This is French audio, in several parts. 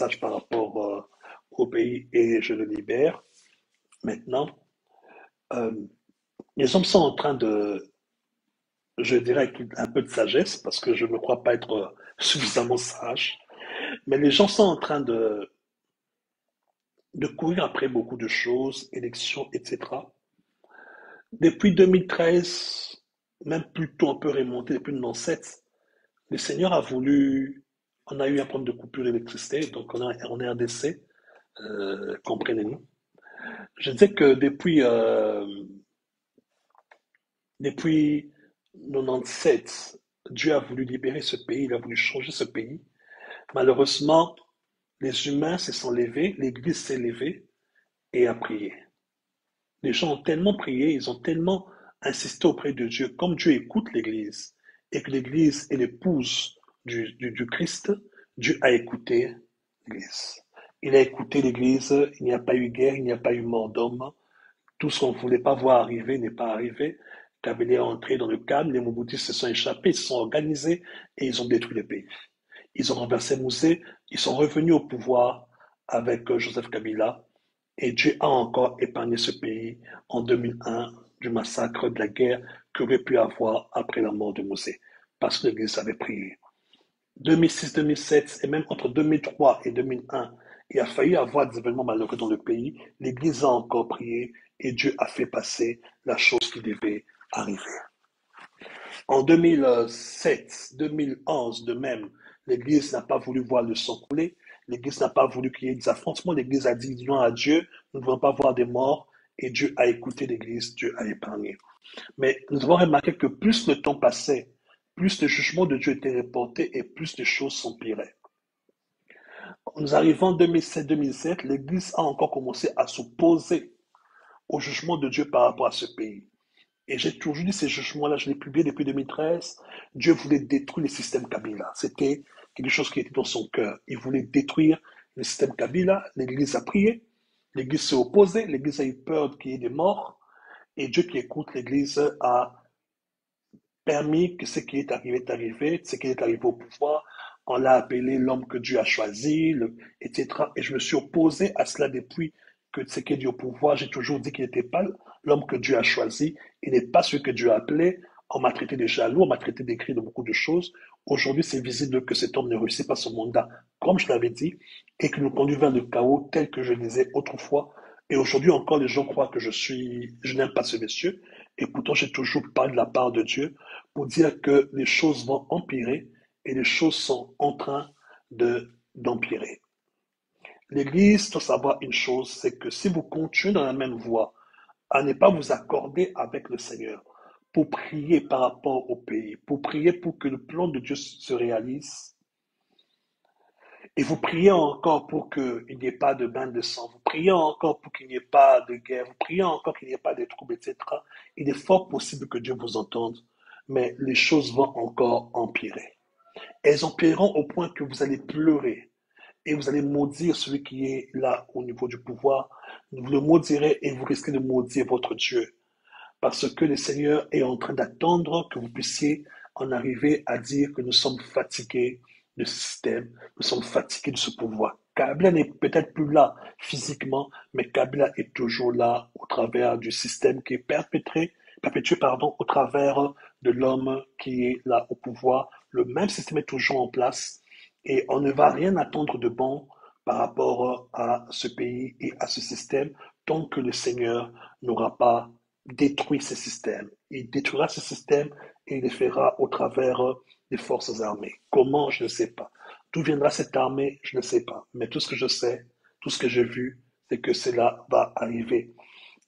message par rapport au pays et je le libère. Maintenant, euh, les hommes sont en train de, je dirais avec un peu de sagesse, parce que je ne crois pas être suffisamment sage, mais les gens sont en train de courir après beaucoup de choses, élections, etc. Depuis 2013, même plus tôt, on peut remonter depuis 97, le Seigneur a voulu, on a eu un problème de coupure d'électricité, donc on est en décès, comprenez-nous. Je disais que depuis 97, Dieu a voulu libérer ce pays, il a voulu changer ce pays. Malheureusement, les humains se sont levés, l'Église s'est levée et a prié. Les gens ont tellement prié, ils ont tellement insisté auprès de Dieu, comme Dieu écoute l'Église et que l'Église est l'épouse du Christ, Dieu a écouté l'Église. Il a écouté l'Église, il n'y a pas eu guerre, il n'y a pas eu mort d'homme. Tout ce qu'on ne voulait pas voir arriver n'est pas arrivé. Kabila est entré dans le calme, les Mobutus se sont échappés, ils se sont organisés et ils ont détruit le pays. Ils ont renversé Moussé, ils sont revenus au pouvoir avec Joseph Kabila et Dieu a encore épargné ce pays en 2001 du massacre de la guerre qu'il aurait pu avoir après la mort de Moussé parce que l'Église avait prié. 2006-2007 et même entre 2003 et 2001, il a failli avoir des événements malheureux dans le pays. L'Église a encore prié et Dieu a fait passer la chose qui devait arriver. En 2007, 2011, de même, l'Église n'a pas voulu voir le sang couler. L'Église n'a pas voulu qu'il y ait des affrontements. L'Église a dit non à Dieu. Nous ne voulons pas voir des morts. Et Dieu a écouté l'Église. Dieu a épargné. Mais nous avons remarqué que plus le temps passait, plus le jugement de Dieu était reporté et plus les choses s'empiraient. Nous arrivons en 2007, l'Église a encore commencé à s'opposer au jugement de Dieu par rapport à ce pays. Et j'ai toujours dit ces jugements-là, je l'ai publié depuis 2013. Dieu voulait détruire le système Kabila. C'était quelque chose qui était dans son cœur. Il voulait détruire le système Kabila. L'Église a prié. L'Église s'est opposée. L'Église a eu peur qu'il y ait des morts. Et Dieu qui écoute l'Église a permis que ce qui est arrivé est arrivé. Ce qui est arrivé au pouvoir, on l'a appelé l'homme que Dieu a choisi, etc. Et je me suis opposé à cela depuis que ce qui est dit au pouvoir. J'ai toujours dit qu'il n'était pas l'homme que Dieu a choisi. Il n'est pas ce que Dieu a appelé. On m'a traité de jaloux, on m'a traité d'écrit de beaucoup de choses. Aujourd'hui, c'est visible que cet homme ne réussit pas son mandat, comme je l'avais dit, et qu'il nous conduit vers le chaos tel que je le disais autrefois. Et aujourd'hui encore, les gens croient que je n'aime pas ce monsieur. Et pourtant, j'ai toujours parlé de la part de Dieu pour dire que les choses vont empirer et les choses sont en train d'empirer. L'Église doit savoir une chose, c'est que si vous continuez dans la même voie, à ne pas vous accorder avec le Seigneur pour prier par rapport au pays, pour prier pour que le plan de Dieu se réalise, et vous priez encore pour qu'il n'y ait pas de bain de sang, vous priez encore pour qu'il n'y ait pas de guerre, vous priez encore qu'il n'y ait pas de troubles, etc. Il est fort possible que Dieu vous entende, mais les choses vont encore empirer. Elles empireront au point que vous allez pleurer et vous allez maudire celui qui est là au niveau du pouvoir. Vous le maudirez et vous risquez de maudire votre Dieu. Parce que le Seigneur est en train d'attendre que vous puissiez en arriver à dire que nous sommes fatigués de ce système, nous sommes fatigués de ce pouvoir. Kabila n'est peut-être plus là physiquement, mais Kabila est toujours là au travers du système qui est perpétué au travers de l'homme qui est là au pouvoir. Le même système est toujours en place et on ne va rien attendre de bon par rapport à ce pays et à ce système tant que le Seigneur n'aura pas détruit ce système. Il détruira ce système et il le fera au travers des forces armées. Comment? Je ne sais pas. D'où viendra cette armée? Je ne sais pas. Mais tout ce que je sais, tout ce que j'ai vu, c'est que cela va arriver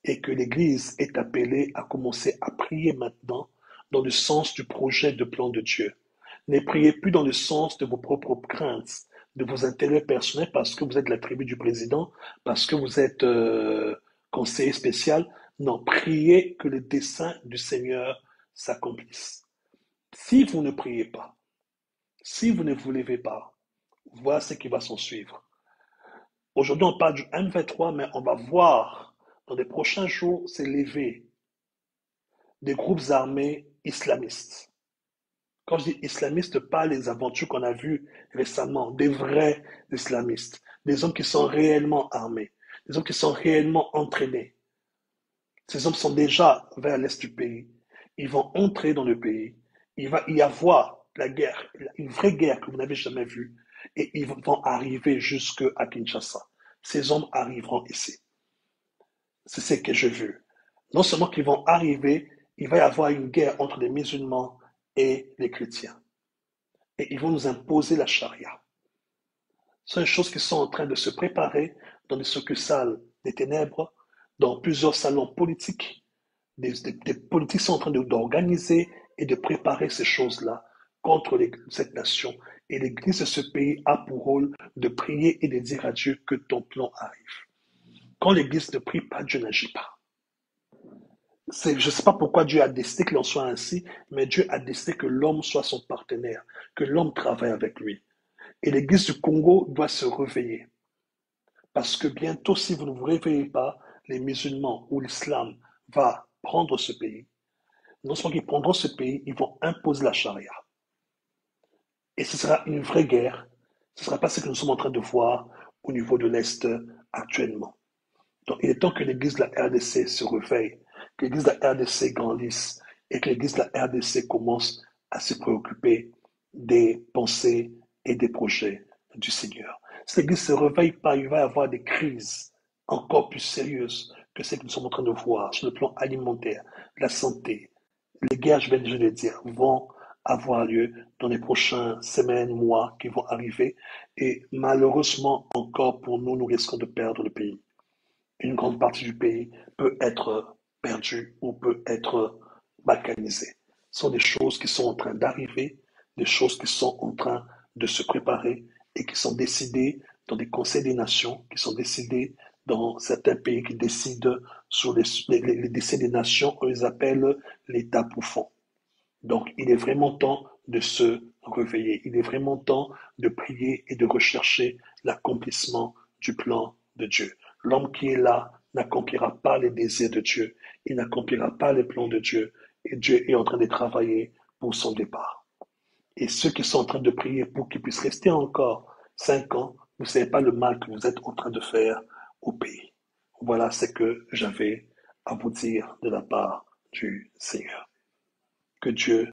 et que l'Église est appelée à commencer à prier maintenant dans le sens du projet de plan de Dieu. Ne priez plus dans le sens de vos propres craintes, de vos intérêts personnels parce que vous êtes la tribu du président, parce que vous êtes conseiller spécial. Non, priez que le dessein du Seigneur s'accomplisse. Si vous ne priez pas, si vous ne vous levez pas, voilà ce qui va s'en suivre. Aujourd'hui, on parle du M23, mais on va voir dans les prochains jours s'élever des groupes armés islamistes. Quand je dis islamistes, pas les aventures qu'on a vues récemment, des vrais islamistes, des hommes qui sont réellement armés, des hommes qui sont réellement entraînés. Ces hommes sont déjà vers l'est du pays. Ils vont entrer dans le pays. Il va y avoir la guerre, une vraie guerre que vous n'avez jamais vue. Et ils vont arriver jusqu'à Kinshasa. Ces hommes arriveront ici. C'est ce que je veux. Non seulement qu'ils vont arriver, il va y avoir une guerre entre les musulmans et les chrétiens. Et ils vont nous imposer la charia. Ce sont des choses qui sont en train de se préparer dans des succursales des ténèbres, dans plusieurs salons politiques. Des politiques sont en train d'organiser et de préparer ces choses-là contre cette nation. Et l'Église de ce pays a pour rôle de prier et de dire à Dieu que ton plan arrive. Quand l'Église ne prie pas, Dieu n'agit pas. Je ne sais pas pourquoi Dieu a décidé qu'il en soit ainsi, mais Dieu a décidé que l'homme soit son partenaire, que l'homme travaille avec lui. Et l'Église du Congo doit se réveiller. Parce que bientôt, si vous ne vous réveillez pas, les musulmans ou l'islam va prendre ce pays. Non seulement qu'ils prendront ce pays, ils vont imposer la charia. Et ce sera une vraie guerre. Ce ne sera pas ce que nous sommes en train de voir au niveau de l'Est actuellement. Donc, il est temps que l'Église de la RDC se réveille, que l'Église de la RDC grandisse et que l'Église de la RDC commence à se préoccuper des pensées et des projets du Seigneur. Si l'Église ne se réveille pas, il va y avoir des crises encore plus sérieuses que celles que nous sommes en train de voir sur le plan alimentaire, la santé. Les guerres, je viens de le dire, vont avoir lieu dans les prochaines semaines, mois qui vont arriver. Et malheureusement, encore pour nous, nous risquons de perdre le pays. Une grande partie du pays peut être perdue ou peut être balkanisée. Ce sont des choses qui sont en train d'arriver, des choses qui sont en train de se préparer et qui sont décidées dans des conseils des nations, qui sont décidées dans certains pays qui décident sur les décès des nations, on les appelle l'État profond. Donc, il est vraiment temps de se réveiller. Il est vraiment temps de prier et de rechercher l'accomplissement du plan de Dieu. L'homme qui est là n'accomplira pas les désirs de Dieu. Il n'accomplira pas les plans de Dieu. Et Dieu est en train de travailler pour son départ. Et ceux qui sont en train de prier pour qu'il puisse rester encore 5 ans, vous ne savez pas le mal que vous êtes en train de faire au pays. Voilà ce que j'avais à vous dire de la part du Seigneur. Que Dieu